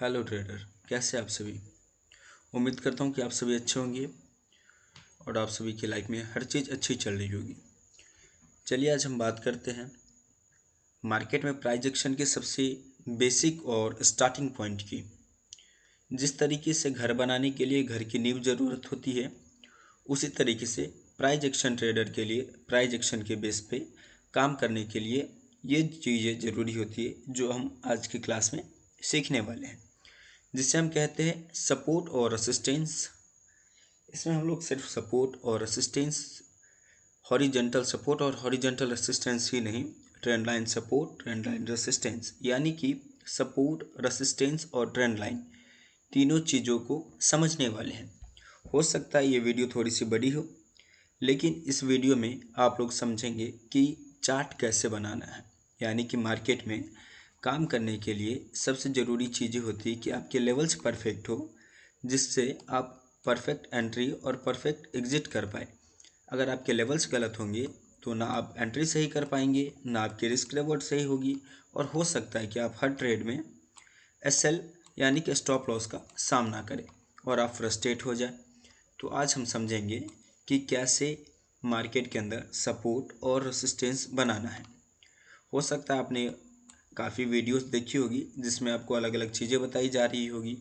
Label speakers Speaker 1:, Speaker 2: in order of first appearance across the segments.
Speaker 1: Hello trader, कैसे आप सभी। उम्मीद करता हूँ कि आप सभी अच्छे होंगे और आप सभी की लाइफ में हर चीज़ अच्छी चल रही होगी। चलिए आज हम बात करते हैं मार्केट में प्राइस एक्शन के सबसे बेसिक और स्टार्टिंग पॉइंट की। जिस तरीके से घर बनाने के लिए घर की नींव ज़रूरत होती है, उसी तरीके से प्राइस एक्शन ट्रेडर के लिए प्राइस एक्शन के बेस पे काम करने के लिए ये चीज़ें ज़रूरी होती है जो हम आज की क्लास में सीखने वाले हैं, जिसे हम कहते हैं सपोर्ट और रेसिस्टेंस। इसमें हम लोग सिर्फ सपोर्ट और रेसिस्टेंस, हॉरिजेंटल सपोर्ट और हॉरिजेंटल रेसिस्टेंस ही नहीं, trend line support, trend line resistance, यानी कि सपोर्ट, रेसिस्टेंस और ट्रेंड लाइन तीनों चीज़ों को समझने वाले हैं। हो सकता है ये वीडियो थोड़ी सी बड़ी हो, लेकिन इस वीडियो में आप लोग समझेंगे कि चार्ट कैसे बनाना है। यानी कि मार्केट में काम करने के लिए सबसे ज़रूरी चीज़ें होती है कि आपके लेवल्स परफेक्ट हो, जिससे आप परफेक्ट एंट्री और परफेक्ट एग्जिट कर पाए। अगर आपके लेवल्स गलत होंगे तो ना आप एंट्री सही कर पाएंगे, ना आपकी रिस्क रिवॉर्ड सही होगी, और हो सकता है कि आप हर ट्रेड में एसएल यानी कि स्टॉप लॉस का सामना करें और आप फ्रस्ट्रेट हो जाए। तो आज हम समझेंगे कि कैसे मार्केट के अंदर सपोर्ट और रेसिस्टेंस बनाना है। हो सकता है आपने काफ़ी वीडियोस देखी होगी जिसमें आपको अलग अलग चीज़ें बताई जा रही होगी,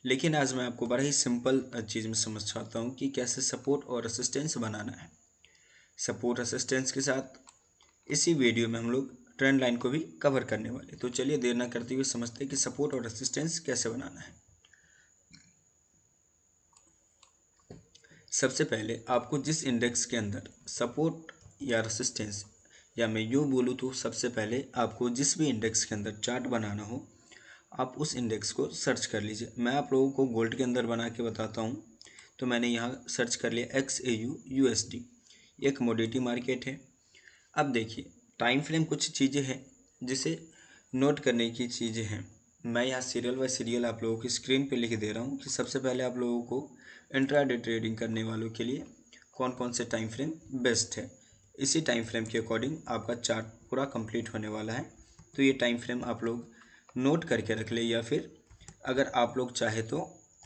Speaker 1: लेकिन आज मैं आपको बड़ा ही सिंपल चीज़ में समझ चाहता हूँ कि कैसे सपोर्ट और रेसिस्टेंस बनाना है। सपोर्ट रेसिस्टेंस के साथ इसी वीडियो में हम लोग ट्रेंड लाइन को भी कवर करने वाले। तो चलिए देर ना करते हुए समझते हैं कि सपोर्ट और रेसिस्टेंस कैसे बनाना है। सबसे पहले आपको जिस इंडेक्स के अंदर सपोर्ट या रेसिस्टेंस, या मैं यूँ बोलूँ तो सबसे पहले आपको जिस भी इंडेक्स के अंदर चार्ट बनाना हो, आप उस इंडेक्स को सर्च कर लीजिए। मैं आप लोगों को गोल्ड के अंदर बना के बताता हूँ। तो मैंने यहाँ सर्च कर लिया XAU USD, ये कमोडिटी मार्केट है। अब देखिए टाइम फ्रेम कुछ चीज़ें हैं जिसे नोट करने की चीज़ें हैं। मैं यहाँ सीरियल बाय सीरियल आप लोगों की स्क्रीन पे लिख दे रहा हूँ कि सबसे पहले आप लोगों को इंट्राडे ट्रेडिंग करने वालों के लिए कौन कौन से टाइम फ्रेम बेस्ट है। इसी टाइम फ्रेम के अकॉर्डिंग आपका चार्ट पूरा कंप्लीट होने वाला है। तो ये टाइम फ्रेम आप लोग नोट करके रख ले, या फिर अगर आप लोग चाहे तो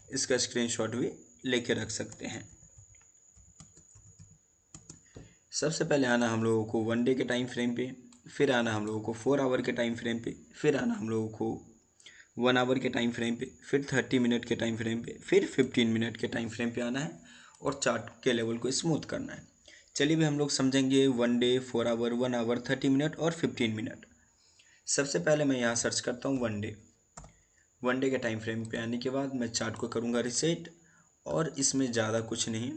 Speaker 1: इसका स्क्रीनशॉट भी लेके रख सकते हैं। सबसे पहले आना हम लोगों को 1 डे के टाइम फ्रेम पे, फिर आना हम लोगों को 4 आवर के टाइम फ्रेम पे, फिर आना हम लोगों को 1 आवर के टाइम फ्रेम पे, फिर 30 मिनट के टाइम फ्रेम पे, फिर 15 मिनट के टाइम फ्रेम पे आना है और चार्ट के लेवल को स्मूथ करना है। चलिए भी हम लोग समझेंगे 1 डे, 4 आवर, 1 आवर, 30 मिनट और 15 मिनट। सबसे पहले मैं यहाँ सर्च करता हूँ 1 डे। 1 डे के टाइम फ्रेम पे आने के बाद मैं चार्ट को करूँगा रिसेट, और इसमें ज़्यादा कुछ नहीं,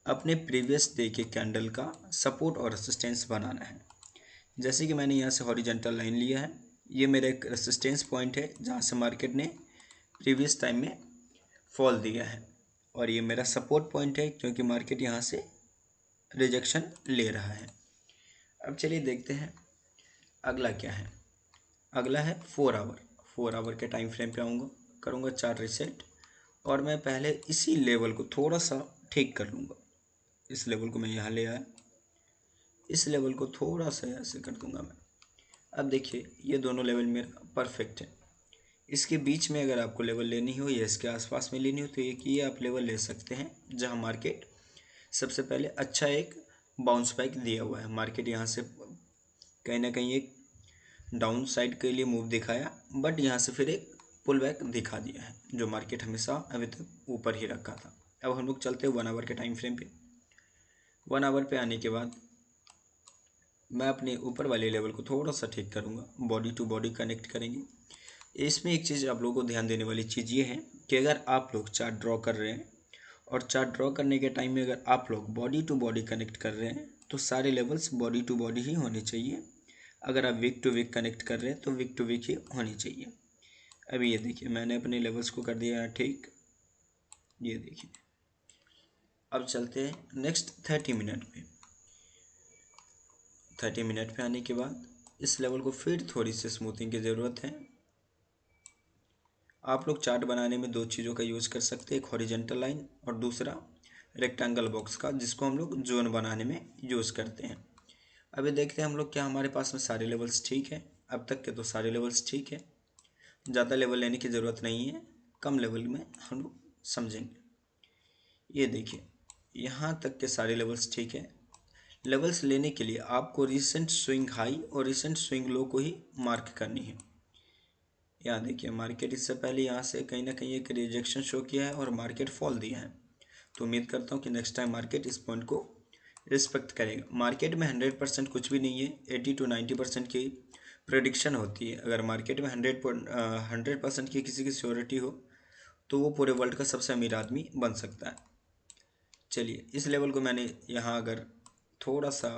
Speaker 1: अपने प्रीवियस डे के कैंडल का सपोर्ट और रेसिस्टेंस बनाना है। जैसे कि मैंने यहाँ से हॉरिजेंटल लाइन लिया है, ये मेरा एक रेसिस्टेंस पॉइंट है जहाँ से मार्केट ने प्रीवियस टाइम में फॉल दिया है, और ये मेरा सपोर्ट पॉइंट है क्योंकि मार्केट यहाँ से रिजेक्शन ले रहा है। अब चलिए देखते हैं अगला क्या है। अगला है 4 आवर। 4 आवर के टाइम फ्रेम पे आऊँगा, करूँगा चार्ट रिसेट, और मैं पहले इसी लेवल को थोड़ा सा ठीक कर लूँगा। इस लेवल को मैं यहाँ ले आया, इस लेवल को थोड़ा सा ऐसे कर दूँगा मैं। अब देखिए ये दोनों लेवल मेरा परफेक्ट है। इसके बीच में अगर आपको लेवल लेनी हो या इसके आसपास में लेनी हो तो एक ये आप लेवल ले सकते हैं, जहाँ मार्केट सबसे पहले अच्छा एक बाउंस बैक दिया हुआ है। मार्केट यहाँ से कहीं ना कहीं एक डाउन साइड के लिए मूव दिखाया, बट यहाँ से फिर एक पुल बैक दिखा दिया है, जो मार्केट हमेशा अभी तक ऊपर ही रखा था। अब हम लोग चलते हैं 1 आवर के टाइम फ्रेम पे। 1 आवर पे आने के बाद मैं अपने ऊपर वाले लेवल को थोड़ा सा ठीक करूँगा, बॉडी टू बॉडी कनेक्ट करेंगे। इसमें एक चीज़ आप लोगों को ध्यान देने वाली चीज़ ये है कि अगर आप लोग चार्ट ड्रॉ कर रहे हैं और चार्ट ड्रॉ करने के टाइम में अगर आप लोग बॉडी टू बॉडी कनेक्ट कर रहे हैं तो सारे लेवल्स बॉडी टू बॉडी ही होने चाहिए। अगर आप वीक टू वीक कनेक्ट कर रहे हैं तो वीक टू वीक ही होनी चाहिए। अभी ये देखिए मैंने अपने लेवल्स को कर दिया है ठीक, ये देखिए। अब चलते हैं नेक्स्ट 30 मिनट पे। 30 मिनट पे आने के बाद इस लेवल को फिर थोड़ी सी स्मूथिंग की ज़रूरत है। आप लोग चार्ट बनाने में दो चीज़ों का यूज़ कर सकते हैं, एक हॉरिजेंटल लाइन और दूसरा रेक्टेंगल बॉक्स का, जिसको हम लोग जोन बनाने में यूज़ करते हैं। अभी देखते हैं हम लोग क्या हमारे पास में सारे लेवल्स ठीक है। अब तक के तो सारे लेवल्स ठीक है। ज़्यादा लेवल लेने की ज़रूरत नहीं है, कम लेवल में हम लोग समझेंगे। ये देखिए यहाँ तक के सारे लेवल्स ठीक है। लेवल्स लेने के लिए आपको रिसेंट स्विंग हाई और रिसेंट स्विंग लो को ही मार्क करनी है। यहाँ देखिए मार्केट इससे पहले यहाँ से कहीं ना कहीं एक रिजेक्शन शो किया है और मार्केट फॉल दिया है, तो उम्मीद करता हूँ कि नेक्स्ट टाइम मार्केट इस पॉइंट को रिस्पेक्ट करेगा। मार्केट में 100% कुछ भी नहीं है, 80 to 90% की प्रेडिक्शन होती है। अगर मार्केट में 100% की किसी की श्योरिटी हो तो वो पूरे वर्ल्ड का सबसे अमीर आदमी बन सकता है। चलिए इस लेवल को मैंने यहाँ अगर थोड़ा सा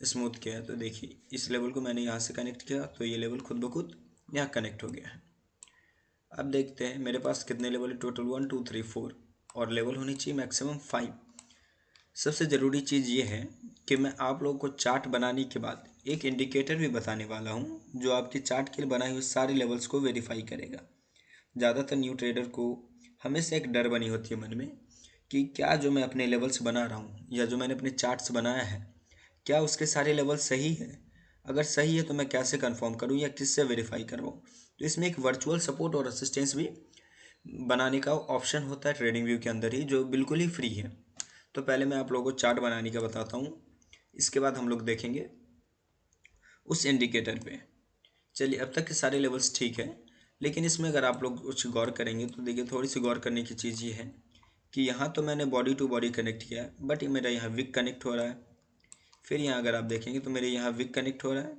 Speaker 1: स्मूथ किया है तो देखिए इस लेवल को मैंने यहाँ से कनेक्ट किया तो ये लेवल खुद ब खुद यहाँ कनेक्ट हो गया है। अब देखते हैं मेरे पास कितने लेवल है, टोटल 1 2 3 4 और लेवल होनी चाहिए मैक्सिमम 5। सबसे ज़रूरी चीज़ ये है कि मैं आप लोगों को चार्ट बनाने के बाद एक इंडिकेटर भी बताने वाला हूँ जो आपकी चार्ट के लिए बनाई हुई सारे लेवल्स को वेरीफाई करेगा। ज़्यादातर न्यू ट्रेडर को हमेशा एक डर बनी होती है मन में कि क्या जो मैं अपने लेवल्स बना रहा हूँ या जो मैंने अपने चार्ट्स बनाया है क्या उसके सारे लेवल सही है। अगर सही है तो मैं कैसे कंफर्म करूँ या किससे वेरीफाई करवाऊँ। तो इसमें एक वर्चुअल सपोर्ट और असिस्टेंस भी बनाने का ऑप्शन होता है ट्रेडिंग व्यू के अंदर ही, जो बिल्कुल ही फ्री है। तो पहले मैं आप लोगों को चार्ट बनाने का बताता हूँ, इसके बाद हम लोग देखेंगे उस इंडिकेटर पे। चलिए अब तक के सारे लेवल्स ठीक है, लेकिन इसमें अगर आप लोग कुछ गौर करेंगे तो देखिए थोड़ी सी गौर करने की चीज़ ये है कि यहाँ तो मैंने बॉडी टू बॉडी कनेक्ट किया है, बट ये मेरा यहाँ विक कनेक्ट हो रहा है। फिर यहाँ अगर आप देखेंगे तो मेरे यहाँ विक कनेक्ट हो रहा है,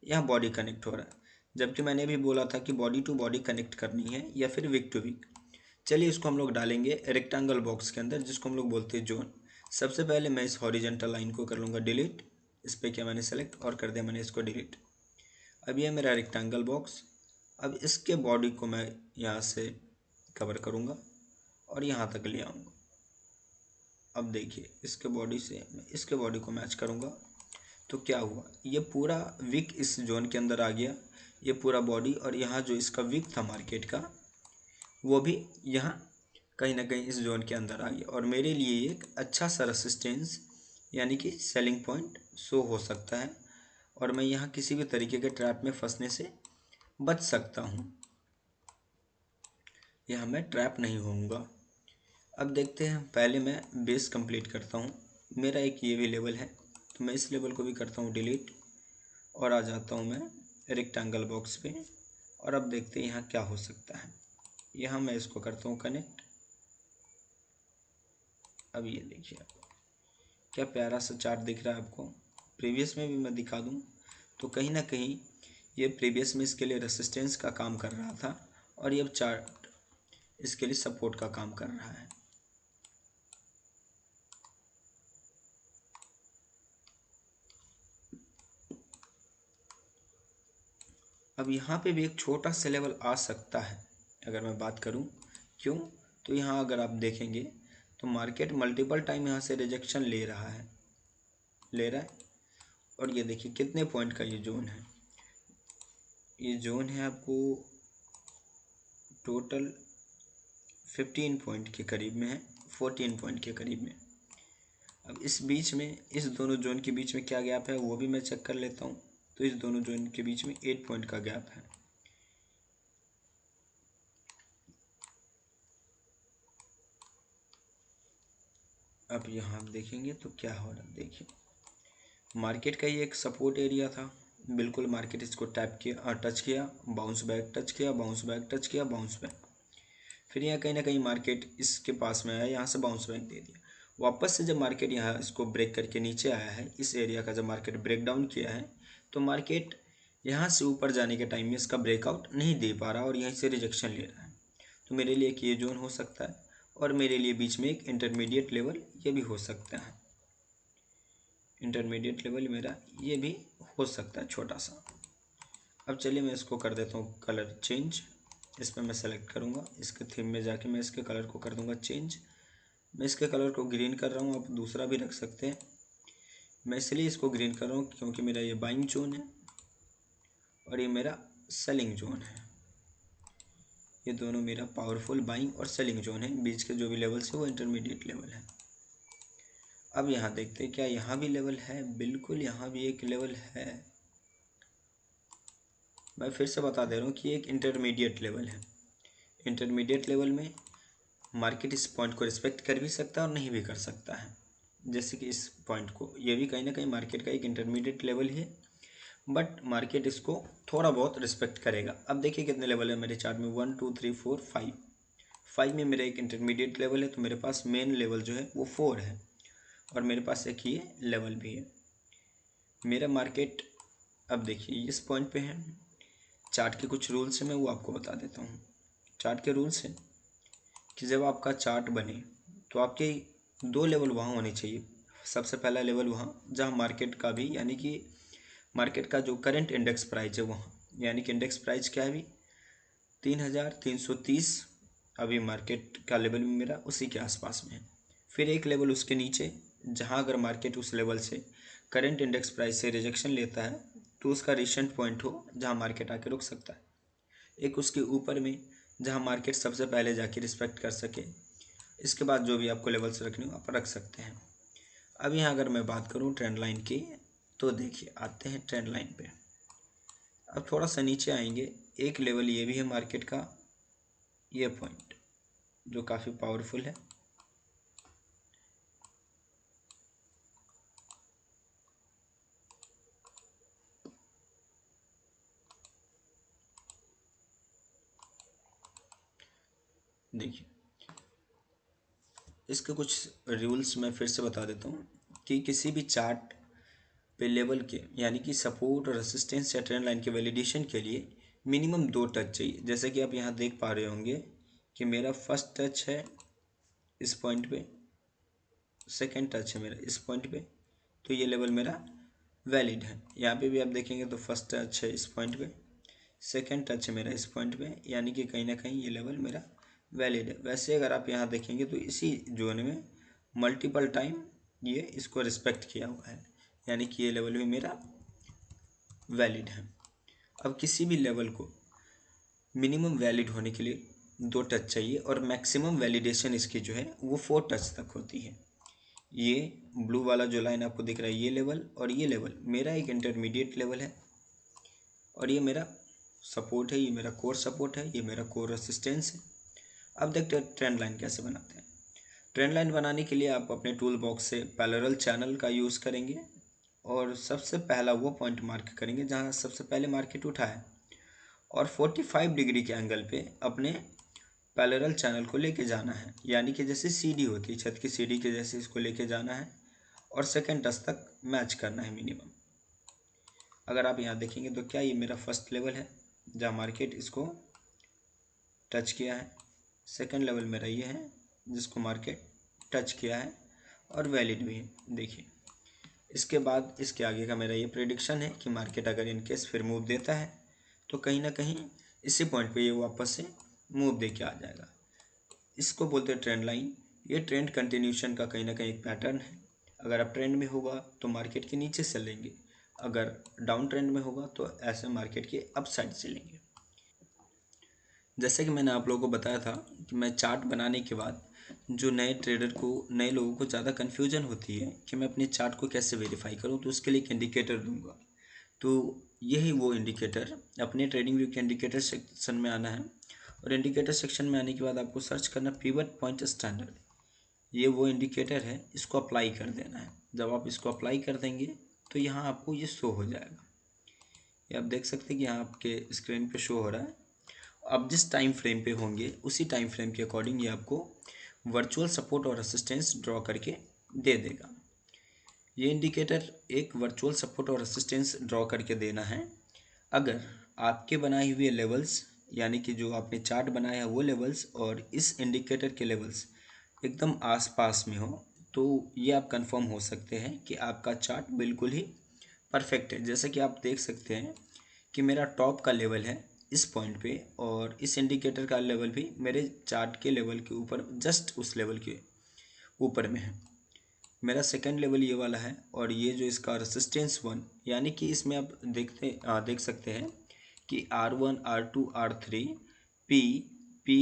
Speaker 1: यहाँ बॉडी कनेक्ट हो रहा है, जबकि मैंने भी बोला था कि बॉडी टू बॉडी कनेक्ट करनी है या फिर विक टू विक। चलिए इसको हम लोग डालेंगे रेक्टेंगल बॉक्स के अंदर जिसको हम लोग बोलते हैं जोन। सबसे पहले मैं इस हॉरिजेंटल लाइन को कर लूँगा डिलीट, इस पर किया मैंने सेलेक्ट और कर दिया मैंने इसको डिलीट। अब ये मेरा रेक्टेंगल बॉक्स, अब इसके बॉडी को मैं यहाँ से कवर करूँगा और यहाँ तक ले आऊँगा। अब देखिए इसके बॉडी से मैं इसके बॉडी को मैच करूँगा तो क्या हुआ, ये पूरा विक इस जोन के अंदर आ गया, ये पूरा बॉडी और यहाँ जो इसका विक था मार्केट का वो भी यहाँ कहीं ना कहीं इस जोन के अंदर आ गया और मेरे लिए एक अच्छा सा रेसिस्टेंस यानी कि सेलिंग पॉइंट शो हो सकता है और मैं यहाँ किसी भी तरीके के ट्रैप में फंसने से बच सकता हूँ, यहाँ मैं ट्रैप नहीं होऊंगा। अब देखते हैं, पहले मैं बेस कंप्लीट करता हूँ। मेरा एक ये भी लेवल है तो मैं इस लेवल को भी करता हूँ डिलीट और आ जाता हूँ मैं रेक्टेंगल बॉक्स पे। और अब देखते हैं यहाँ क्या हो सकता है, यहाँ मैं इसको करता हूँ कनेक्ट। अब ये देखिए क्या प्यारा सा चार्ट दिख रहा है आपको। प्रीवियस में भी मैं दिखा दूँ तो कहीं ना कहीं ये प्रीवियस में इसके लिए रेसिस्टेंस का काम कर रहा था और ये चार्ट इसके लिए सपोर्ट का काम कर रहा है। अब यहाँ पे भी एक छोटा सा लेवल आ सकता है अगर मैं बात करूँ, क्यों, तो यहाँ अगर आप देखेंगे तो मार्केट मल्टीपल टाइम यहाँ से रिजेक्शन ले रहा है, ले रहा है। और ये देखिए कितने पॉइंट का ये जोन है, ये जोन है आपको टोटल 15 पॉइंट के करीब में है, 14 पॉइंट के करीब में। अब इस बीच में इस दोनों जोन के बीच में क्या गैप है वो भी मैं चेक कर लेता हूँ। तो इस दोनों जोन के बीच में 8 पॉइंट का गैप है। अब यहाँ आप देखेंगे तो क्या हो रहा है, देखिए मार्केट का ये एक सपोर्ट एरिया था, बिल्कुल मार्केट इसको टैप किया, टच किया, बाउंस बैक, टच किया, बाउंस बैक, टच किया, बाउंस बैक। फिर यहाँ कहीं ना कहीं मार्केट इसके पास में आया, यहाँ से बाउंस बैक दे दिया। वापस से जब मार्केट यहाँ इसको ब्रेक करके नीचे आया है, इस एरिया का जब मार्केट ब्रेक डाउन किया है तो मार्केट यहाँ से ऊपर जाने के टाइम में इसका ब्रेकआउट नहीं दे पा रहा और यहीं से रिजेक्शन ले रहा है। तो मेरे लिए एक ये जोन हो सकता है और मेरे लिए बीच में एक इंटरमीडिएट लेवल ये भी हो सकता है। इंटरमीडिएट लेवल मेरा ये भी हो सकता है छोटा सा। अब चलिए मैं इसको कर देता हूँ कलर चेंज, इस पर मैं सेलेक्ट करूँगा, इसके थीम में जाके मैं इसके कलर को कर दूँगा चेंज। मैं इसके कलर को ग्रीन कर रहा हूँ, आप दूसरा भी रख सकते हैं। मैं इसलिए इसको ग्रीन कर रहा हूँ क्योंकि मेरा ये बाइंग जोन है और ये मेरा सेलिंग जोन है। ये दोनों मेरा पावरफुल बाइंग और सेलिंग जोन है, बीच के जो भी लेवल्स है वो इंटरमीडिएट लेवल है। अब यहाँ देखते हैं क्या यहाँ भी लेवल है, बिल्कुल यहाँ भी एक लेवल है, मैं फिर से बता दे रहा हूँ कि एक इंटरमीडिएट लेवल है। इंटरमीडिएट लेवल में मार्केट इस पॉइंट को रिस्पेक्ट कर भी सकता है और नहीं भी कर सकता है। जैसे कि इस पॉइंट को, ये भी कहीं ना कहीं मार्केट का एक इंटरमीडिएट लेवल ही है, बट मार्केट इसको थोड़ा बहुत रिस्पेक्ट करेगा। अब देखिए कितने लेवल है मेरे चार्ट में, 1 2 3 4 5। 5 में मेरा एक इंटरमीडिएट लेवल है, तो मेरे पास मेन लेवल जो है वो 4 है, और मेरे पास एक ये लेवल भी है। मेरा मार्केट अब देखिए इस पॉइंट पे है। चार्ट के कुछ रूल्स हैं, मैं वो आपको बता देता हूँ। चार्ट के रूल्स हैं कि जब आपका चार्ट बने तो आपके 2 लेवल वहाँ होने चाहिए। सबसे पहला लेवल वहाँ जहाँ मार्केट का भी, यानी कि मार्केट का जो करंट इंडेक्स प्राइस है वहाँ, यानी कि इंडेक्स प्राइस क्या है अभी 3330, अभी मार्केट का लेवल भी मेरा उसी के आसपास में है। फिर एक लेवल उसके नीचे, जहाँ अगर मार्केट उस लेवल से करंट इंडेक्स प्राइस से रिजेक्शन लेता है तो उसका रिसेंट पॉइंट हो जहाँ मार्केट आके रुक सकता है। एक उसके ऊपर में जहाँ मार्केट सबसे पहले जाके रिस्पेक्ट कर सके। इसके बाद जो भी आपको लेवल्स रखने हो आप रख सकते हैं। अब यहाँ अगर मैं बात करूँ ट्रेंड लाइन की, तो देखिए आते हैं ट्रेंड लाइन पे। अब थोड़ा सा नीचे आएंगे, एक लेवल ये भी है मार्केट का, ये पॉइंट जो काफ़ी पावरफुल है। देखिए इसके कुछ रूल्स मैं फिर से बता देता हूँ कि किसी भी चार्ट पे लेवल के, यानी कि सपोर्ट और रेसिस्टेंस या ट्रेंड लाइन के वैलिडेशन के लिए मिनिमम 2 टच चाहिए। जैसे कि आप यहाँ देख पा रहे होंगे कि मेरा फर्स्ट टच है इस पॉइंट पे, सेकंड टच है मेरा इस पॉइंट पे, तो ये लेवल मेरा वैलिड है। यहाँ पे भी आप देखेंगे तो फर्स्ट टच है इस पॉइंट पे, सेकंड टच है मेरा इस पॉइंट पे, यानी कि कहीं ना कहीं ये लेवल मेरा वैलिड है। वैसे अगर आप यहाँ देखेंगे तो इसी जोन में मल्टीपल टाइम ये इसको रिस्पेक्ट किया हुआ है, यानी कि ये लेवल भी मेरा वैलिड है। अब किसी भी लेवल को मिनिमम वैलिड होने के लिए 2 टच चाहिए, और मैक्सिमम वैलिडेशन इसकी जो है वो 4 टच तक होती है। ये ब्लू वाला जो लाइन आपको दिख रहा है, ये लेवल और ये लेवल मेरा एक इंटरमीडिएट लेवल है, और ये मेरा सपोर्ट है, ये मेरा कोर सपोर्ट है, ये मेरा कोर रेसिस्टेंस है। अब देखते हैं ट्रेंड लाइन कैसे बनाते हैं। ट्रेंड लाइन बनाने के लिए आप अपने टूल बॉक्स से पैरेलल चैनल का यूज़ करेंगे, और सबसे पहला वो पॉइंट मार्क करेंगे जहाँ सबसे पहले मार्केट उठा है, और 45 डिग्री के एंगल पे अपने पैरेलल चैनल को लेके जाना है, यानी कि जैसे सीढ़ी होती है, छत की सीढ़ी के जैसे इसको लेके जाना है, और सेकंड टच तक मैच करना है मिनिमम। अगर आप यहाँ देखेंगे तो क्या ये मेरा फर्स्ट लेवल है जहाँ मार्केट इसको टच किया है, सेकंड लेवल मेरा ये है जिसको मार्केट टच किया है और वैलिड भी है। देखिए इसके बाद इसके आगे का मेरा ये प्रेडिक्शन है कि मार्केट अगर इनकेस फिर मूव देता है तो कहीं ना कहीं इसी पॉइंट पे ये वापस से मूव दे के आ जाएगा। इसको बोलते हैं ट्रेंड लाइन। ये ट्रेंड कंटिन्यूशन का कहीं ना कहीं एक पैटर्न है। अगर आप ट्रेंड में होगा तो मार्केट के नीचे से लेंगे, अगर डाउन ट्रेंड में होगा तो ऐसे मार्केट के अप साइड से लेंगे। जैसे कि मैंने आप लोगों को बताया था कि मैं चार्ट बनाने के बाद जो नए ट्रेडर को, नए लोगों को ज़्यादा कन्फ्यूजन होती है कि मैं अपने चार्ट को कैसे वेरीफाई करूं, तो उसके लिए एक इंडिकेटर दूंगा। तो यही वो इंडिकेटर, अपने ट्रेडिंग व्यू के इंडिकेटर सेक्शन में आना है, और इंडिकेटर सेक्शन में आने के बाद आपको सर्च करना पिवट पॉइंट स्टैंडर्ड। ये वो इंडिकेटर है, इसको अप्लाई कर देना है। जब आप इसको अप्लाई कर देंगे तो यहाँ आपको ये शो हो जाएगा। ये आप देख सकते हैं कि यहाँ आपके स्क्रीन पे शो हो रहा है। आप जिस टाइम फ्रेम पे होंगे उसी टाइम फ्रेम के अकॉर्डिंग ये आपको वर्चुअल सपोर्ट और रेसिस्टेंस ड्रॉ करके दे देगा। ये इंडिकेटर एक वर्चुअल सपोर्ट और रेसिस्टेंस ड्रॉ करके देना है। अगर आपके बनाए हुए लेवल्स, यानी कि जो आपने चार्ट बनाया है वो लेवल्स और इस इंडिकेटर के लेवल्स एकदम आसपास में हो, तो ये आप कंफर्म हो सकते हैं कि आपका चार्ट बिल्कुल ही परफेक्ट है। जैसे कि आप देख सकते हैं कि मेरा टॉप का लेवल है इस पॉइंट पे, और इस इंडिकेटर का लेवल भी मेरे चार्ट के लेवल के ऊपर, जस्ट उस लेवल के ऊपर में है। मेरा सेकंड लेवल ये वाला है, और ये जो इसका रेसिस्टेंस 1, यानी कि इसमें आप देख सकते हैं कि R1 R2 R3 P P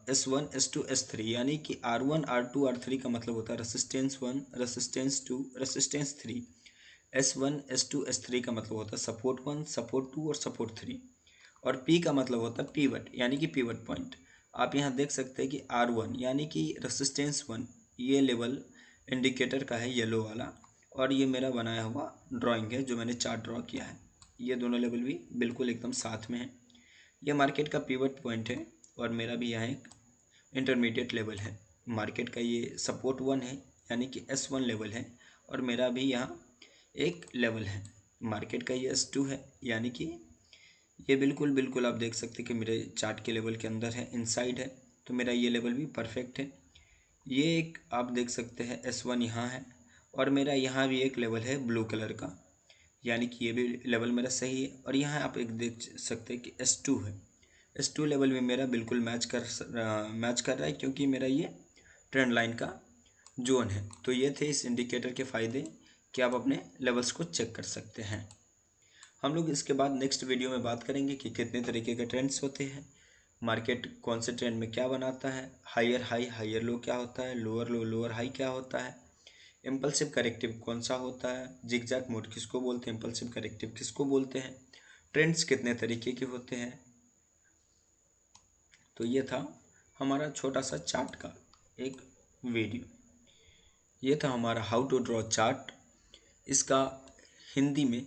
Speaker 1: S1 S2 S3, यानी कि R1 R2 R3 का मतलब होता है resistance 1, resistance 2, resistance 3। S1 S2 S3 का मतलब होता है सपोर्ट 1, सपोर्ट 2 और सपोर्ट 3। और पी का मतलब होता है पीवट, यानी कि पीवट पॉइंट। आप यहाँ देख सकते हैं कि R1 यानी कि रेसिस्टेंस 1, ये लेवल इंडिकेटर का है येलो वाला, और ये मेरा बनाया हुआ ड्राइंग है जो मैंने चार्ट ड्रॉ किया है। ये दोनों लेवल भी बिल्कुल एकदम साथ में है। ये मार्केट का पीवट पॉइंट है और मेरा भी यहाँ एक इंटरमीडिएट लेवल है। मार्केट का ये सपोर्ट 1 है यानी कि S1 लेवल है, और मेरा भी यहाँ एक लेवल है। मार्केट का ये S2 है, यानी कि ये बिल्कुल बिल्कुल आप देख सकते हैं कि मेरे चार्ट के लेवल के अंदर है, इनसाइड है, तो मेरा ये लेवल भी परफेक्ट है। ये एक आप देख सकते हैं S1 यहाँ है, और मेरा यहाँ भी एक लेवल है ब्लू कलर का, यानी कि ये भी लेवल मेरा सही है। और यहाँ आप एक देख सकते हैं कि S2 है। S2 लेवल में मेरा बिल्कुल मैच कर रहा है, क्योंकि मेरा ये ट्रेंड लाइन का जोन है। तो ये थे इस इंडिकेटर के फ़ायदे कि आप अपने लेवल्स को चेक कर सकते हैं। हम लोग इसके बाद नेक्स्ट वीडियो में बात करेंगे कि कितने तरीके के ट्रेंड्स होते हैं, मार्केट कौन से ट्रेंड में क्या बनाता है, हायर हाई हायर लो क्या होता है, लोअर लो लोअर हाई क्या होता है, इम्पल्सिव करेक्टिव कौन सा होता है, जिगजैग मोड किसको बोलते हैं, इम्पल्सिव करेक्टिव किसको बोलते हैं, ट्रेंड्स कितने तरीके के होते हैं। तो ये था हमारा छोटा सा चार्ट का एक वीडियो। ये था हमारा हाउ टू ड्रॉ चार्ट, इसका हिंदी में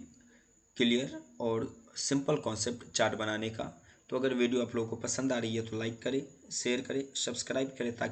Speaker 1: क्लियर और सिंपल कॉन्सेप्ट चार्ट बनाने का। तो अगर वीडियो आप लोगों को पसंद आ रही है तो लाइक करें, शेयर करें, सब्सक्राइब करें, ताकि